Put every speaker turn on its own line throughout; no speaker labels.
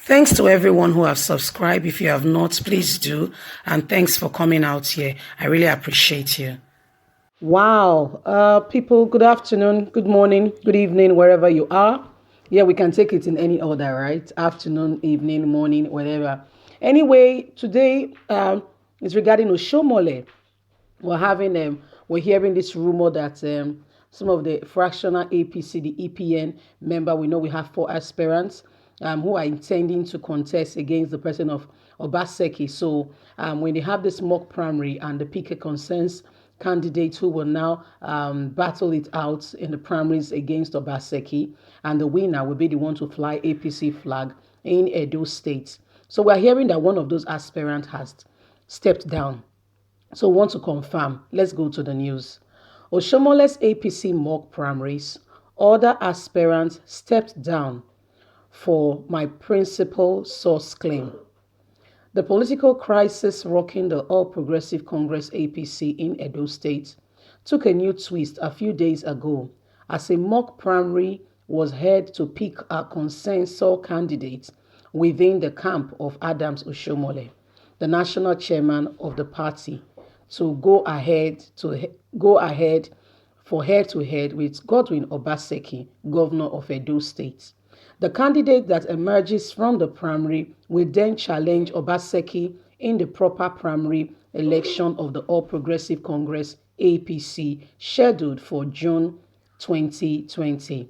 Thanks to everyone who have subscribed. If you have not, please do. And thanks for coming out here. I really appreciate you. Wow. People, good afternoon, good morning, good evening, wherever you are. Yeah, we can take it in any order, right? Afternoon, evening, morning, whatever. Anyway, today is regarding Oshomole. We're hearing this rumor that some of the fractional APC, the EPN member, we know we have 4 aspirants who are intending to contest against the president of Obaseki. So when they have this mock primary and the pick a consensus candidates who will now battle it out in the primaries against Obaseki, and the winner will be the one to fly APC flag in Edo State. So we're hearing that one of those aspirants has stepped down. So want to confirm. Let's go to the news. Oshiomhole'S APC mock primaries. Other aspirants stepped down for my principal source claim. The political crisis rocking the All Progressive Congress APC in Edo State took a new twist a few days ago as a mock primary was held to pick a consensus candidate within the camp of Adams Oshiomhole, the national chairman of the party, to go ahead for head-to-head with Godwin Obaseki, governor of Edo State. The candidate that emerges from the primary will then challenge Obaseki in the proper primary election of the All Progressive Congress APC scheduled for June 2020.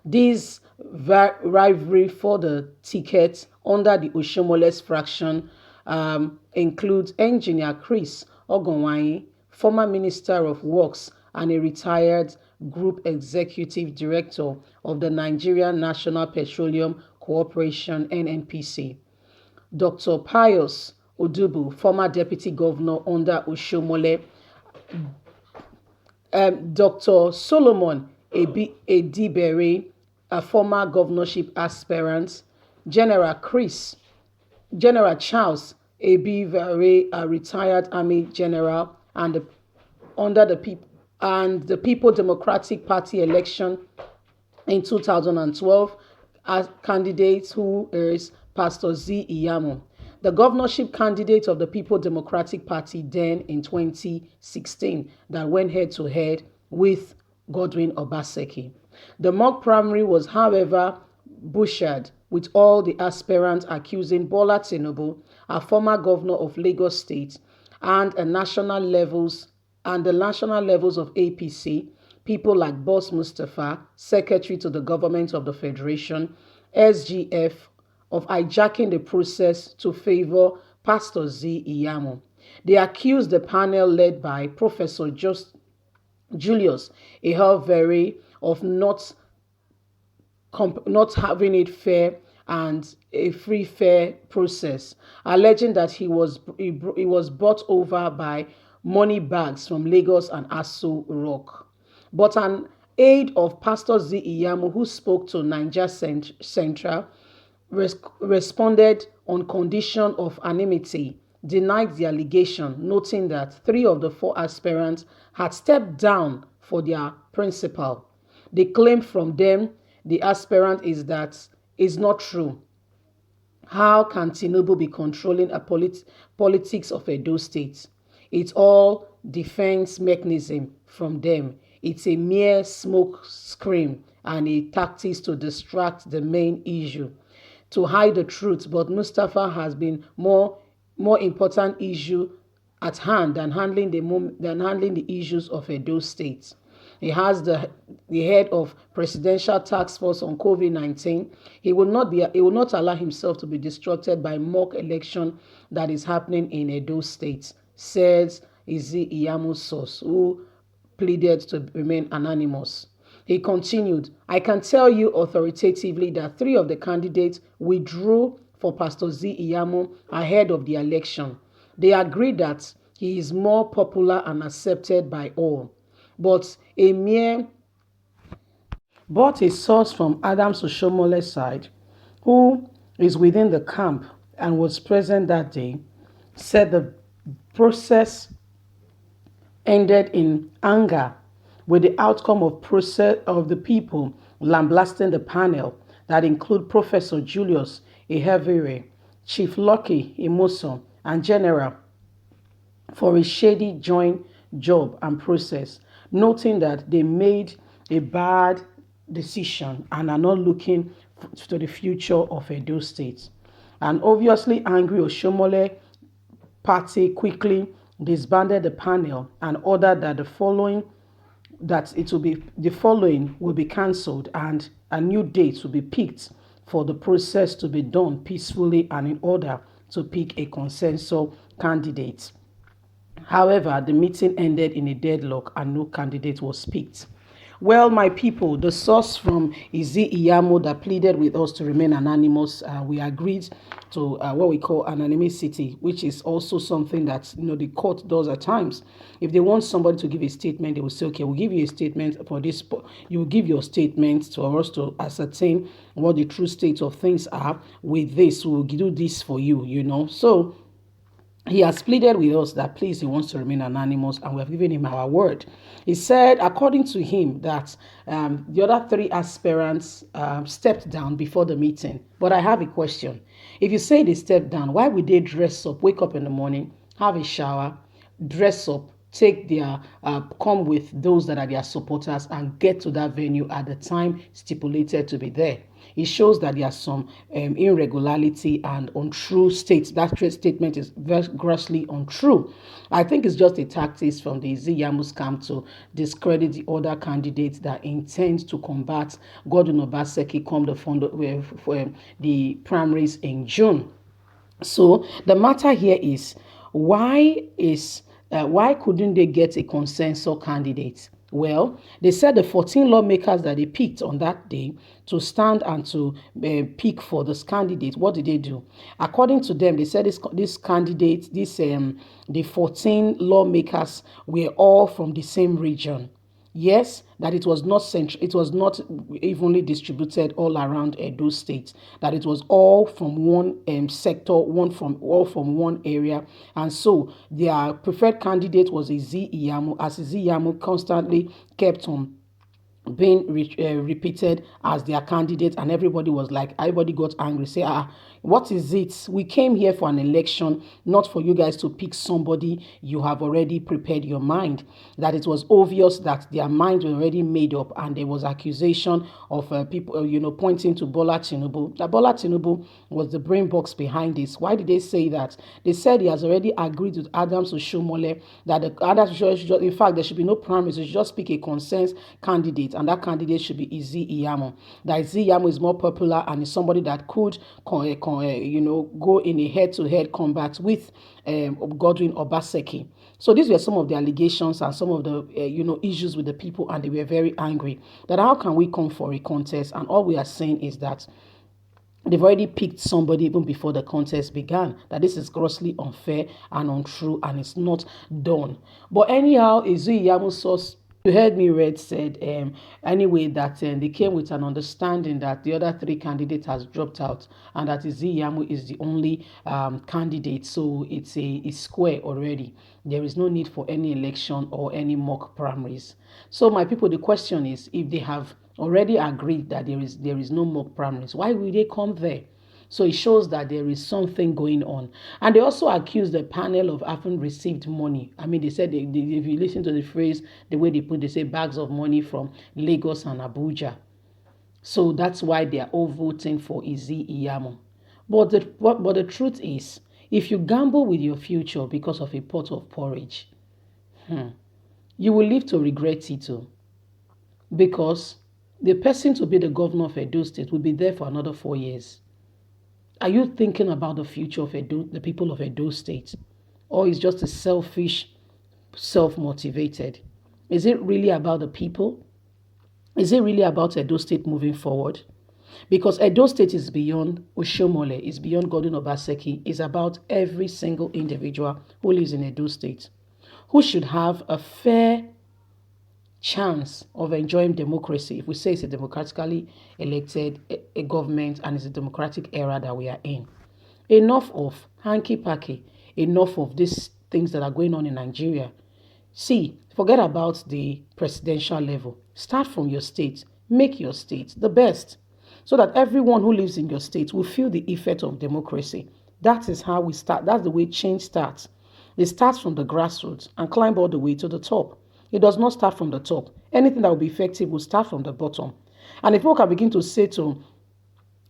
This rivalry for the ticket under the Oshiomhole'S fraction includes engineer Chris Ogonwayi, former Minister of Works and a retired Group Executive Director of the Nigerian National Petroleum Corporation (NNPC), Dr. Pius Odubu, former Deputy Governor under Oshiomhole, Dr. Solomon Edibere, a former governorship aspirant, General Charles Ebivare, a retired Army General, and the People Democratic Party election in 2012 as candidates who is Pastor Z. Iyamo, the governorship candidate of the People Democratic Party then in 2016 that went head-to-head with Godwin Obaseki. The mock primary was, however, butchered, with all the aspirants accusing Bola Tinubu, a former governor of Lagos State, and the national levels of APC, people like Boss Mustafa, Secretary to the Government of the Federation, SGF, of hijacking the process to favor Pastor Z. Iyamo. They accused the panel led by Professor Julius Ehelvere of not having it fair and a free fair process, alleging that he was bought over by money bags from Lagos and Aso Rock. But an aide of Pastor Z. Iyamo, who spoke to Niger Central, responded on condition of anonymity, denied the allegation, noting that 3 of the 4 aspirants had stepped down for their principal. The claim from them, the aspirant, is that is not true. How can Tinubu be controlling a politics of Edo State? It's all defense mechanism from them. It's a mere smoke screen and a tactics to distract the main issue, to hide the truth. But Mustafa has been more important issue at hand than handling the issues of Edo State. He has the head of Presidential Task Force on COVID-19. He will not allow himself to be distracted by mock election that is happening in Edo State, says Izi Iyamu's source, who pleaded to remain anonymous. He continued, I can tell you authoritatively that 3 of the candidates withdrew for Pastor Z. Iyamo ahead of the election. They agreed that he is more popular and accepted by all. But a source from Adams Oshiomhole's side, who is within the camp and was present that day, said the process ended in anger, with the outcome of the people lambasting the panel that include Professor Julius Ehevere, Chief Lucky Imoson, and General for a shady joint job and process, noting that they made a bad decision and are not looking to the future of Edo State. And obviously angry, Oshomole party quickly disbanded the panel and ordered that the following will be cancelled and a new date will be picked for the process to be done peacefully and in order to pick a consensus candidate. However, the meeting ended in a deadlock and no candidate was picked. Well, my people, the source from Izi Iyamo that pleaded with us to remain anonymous, we agreed to what we call anonymity, which is also something that the court does at times. If they want somebody to give a statement, they will say, "Okay, we'll give you a statement for this." You will give your statement to us to ascertain what the true state of things are. With this, we will do this for you. So he has pleaded with us that please he wants to remain anonymous, and we have given him our word. He said, according to him, that the other three aspirants stepped down before the meeting. But I have a question. If you say they stepped down, why would they dress up, wake up in the morning, have a shower, dress up, take their come with those that are their supporters and get to that venue at the time stipulated to be there? It shows that there are some irregularity and untrue states. That statement is very grossly untrue. I think it's just a tactic from the Iziyamu camp to discredit the other candidates that intend to combat Godwin Obaseki come the primaries in June. So the matter here is why couldn't they get a consensus candidate? Well, they said the 14 lawmakers that they picked on that day to stand and to pick for this candidate, what did they do? According to them, they said this candidate, the 14 lawmakers were all from the same region. Yes, that it was not it was not evenly distributed all around Edo State. That it was all from one sector, all from one area, and so their preferred candidate was Izi Iyamo, as Izi Iyamo constantly kept on being repeated as their candidate, and everybody got angry, say, what is it? We came here for an election, not for you guys to pick somebody you have already prepared your mind. That it was obvious that their minds were already made up, and there was accusation of people, pointing to Bola Tinubu. That Bola Tinubu was the brain box behind this. Why did they say that? They said he has already agreed with Adams Oshiomhole that in fact, there should be no primaries. They should just pick a consensus candidate, and that candidate should be Izi Iyamo. That Izi Iyamo is more popular and is somebody that could go in a head-to-head combat with Godwin Obaseki. So these were some of the allegations and some of the issues with the people, and they were very angry that how can we come for a contest, and all we are saying is that they've already picked somebody even before the contest began, that this is grossly unfair and untrue and it's not done. But anyhow, Izi Iyamu's source, you heard me read, said anyway that they came with an understanding that the other three candidates has dropped out and that Izi Iyamu is the only candidate. So it's square already. There is no need for any election or any mock primaries. So my people, the question is, if they have already agreed that there is no mock primaries, why will they come there? So it shows that there is something going on. And they also accused the panel of having received money. I mean, they said, if you listen to the phrase, the way they say bags of money from Lagos and Abuja. So that's why they are all voting for Izi Iyamo. But the truth is, if you gamble with your future because of a pot of porridge, you will live to regret it too. Because the person to be the governor of Edo State will be there for another 4 years. Are you thinking about the future of the people of Edo State? Or is just a selfish, self-motivated? Is it really about the people? Is it really about Edo State moving forward? Because Edo State is beyond Oshiomhole, is beyond Godwin Obaseki, is about every single individual who lives in Edo State, who should have a fair chance of enjoying democracy. If we say it's a democratically elected a government and it's a democratic era that we are in. Enough of hanky-panky, enough of these things that are going on in Nigeria. See, forget about the presidential level. Start from your state. Make your state the best. so that everyone who lives in your state will feel the effect of democracy. That is how we start. That's the way change starts. It starts from the grassroots and climb all the way to the top. It does not start from the top. Anything that will be effective will start from the bottom. And if people can begin to say to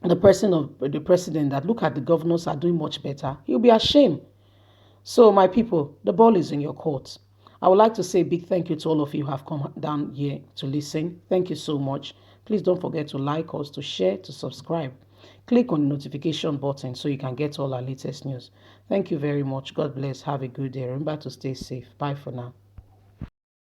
the person of the president that look at the governors are doing much better, he'll be ashamed. So, my people, the ball is in your court. I would like to say a big thank you to all of you who have come down here to listen. Thank you so much. Please don't forget to like us, to share, to subscribe. Click on the notification button so you can get all our latest news. Thank you very much. God bless. Have a good day. Remember to stay safe. Bye for now.